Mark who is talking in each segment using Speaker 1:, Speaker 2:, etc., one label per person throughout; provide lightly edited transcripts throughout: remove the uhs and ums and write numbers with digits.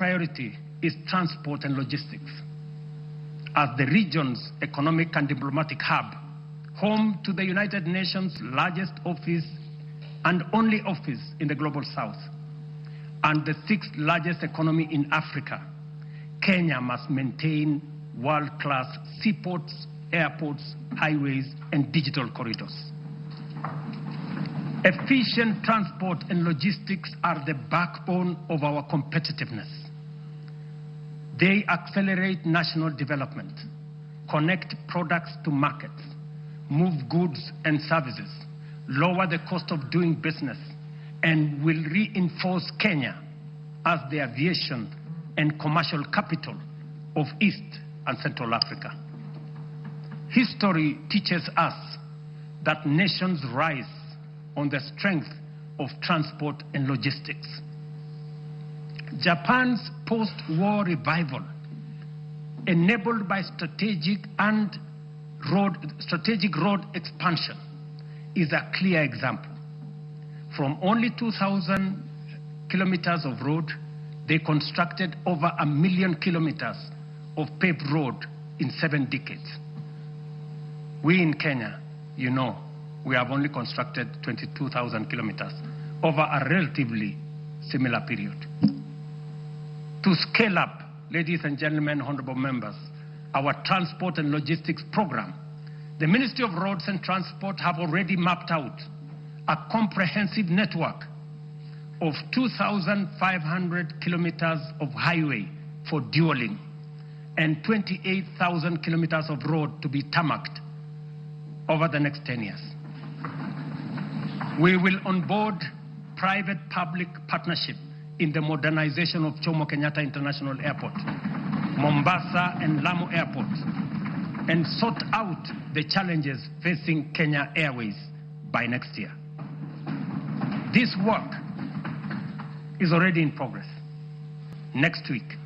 Speaker 1: priority is transport and logistics. As the region's economic and diplomatic hub, home to the United Nations' largest office and only office in the Global South, and the sixth largest economy in Africa, Kenya must maintain world-class seaports, airports, highways, and digital corridors. Efficient transport and logistics are the backbone of our competitiveness. They accelerate national development, connect products to markets, move goods and services, lower the cost of doing business, and will reinforce Kenya as the aviation and commercial capital of East and Central Africa. History teaches us that nations rise on the strength of transport and logistics. Japan's post-war revival, enabled by strategic road expansion, is a clear example. From only 2,000 kilometers of road, they constructed over 1 million kilometers of paved road in 7 decades. We in Kenya, you know, we have only constructed 22,000 kilometers over a relatively similar period. To scale up, ladies and gentlemen, honorable members, our transport and logistics program, the Ministry of Roads and Transport have already mapped out a comprehensive network of 2,500 kilometers of highway for dualing and 28,000 kilometers of road to be tarmacked over the next 10 years. We will onboard private-public partnership in the modernization of Jomo Kenyatta International Airport, Mombasa and Lamu airports, and sort out the challenges facing Kenya Airways by next year. This work is already in progress. Next week,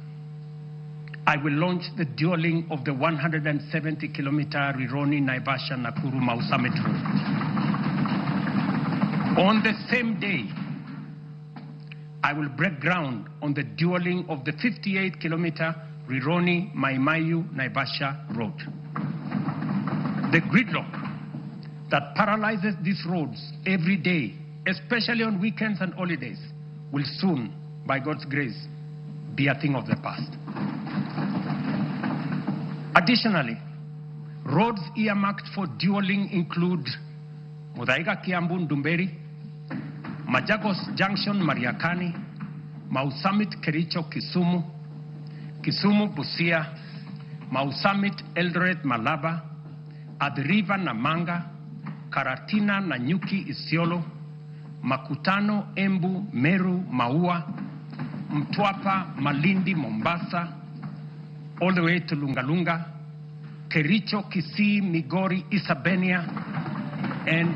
Speaker 1: I will launch the dualing of the 170-kilometer Rironi-Naivasha-Nakuru-Mau Summit Road. On the same day, I will break ground on the dualing of the 58-kilometer Rironi-Mai-Mahiu-Naivasha road. The gridlock that paralyzes these roads every day, especially on weekends and holidays, will soon, by God's grace, be a thing of the past. Additionally, roads earmarked for dualing include Muthaiga-Kiambu Ndumberi, Machakos Junction Mariakani, Mau Summit Kericho Kisumu, Kisumu Busia, Mau Summit Eldoret Malaba, Athi River Namanga, Karatina Nanyuki Isiolo, Makutano Embu Meru Maua, Mtwapa Malindi Mombasa, all the way to Lungalunga, Kericho Kisii Migori Isabenia, and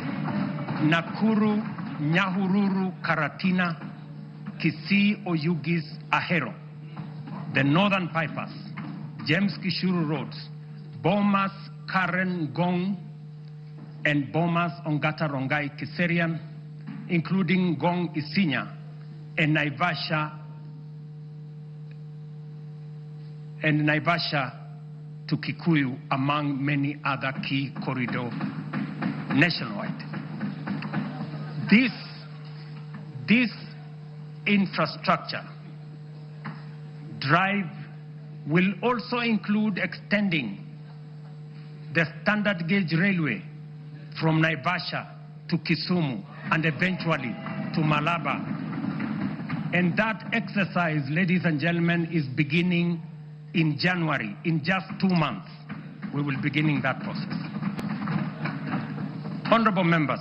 Speaker 1: Nakuru Nyahururu Karatina Kisii Oyugis Ahero. The northern bypass, James Kishuru roads, Bomas Karen Gong, and Bomas Ongata Rongai Kiserian, including Gong Isinya and Naivasha to Kikuyu, among many other key corridors nationwide. This infrastructure drive will also include extending the standard gauge railway from Naivasha to Kisumu and eventually to Malaba. And that exercise, ladies and gentlemen, is beginning in January. In just 2 months, we will be beginning that process. Honorable members,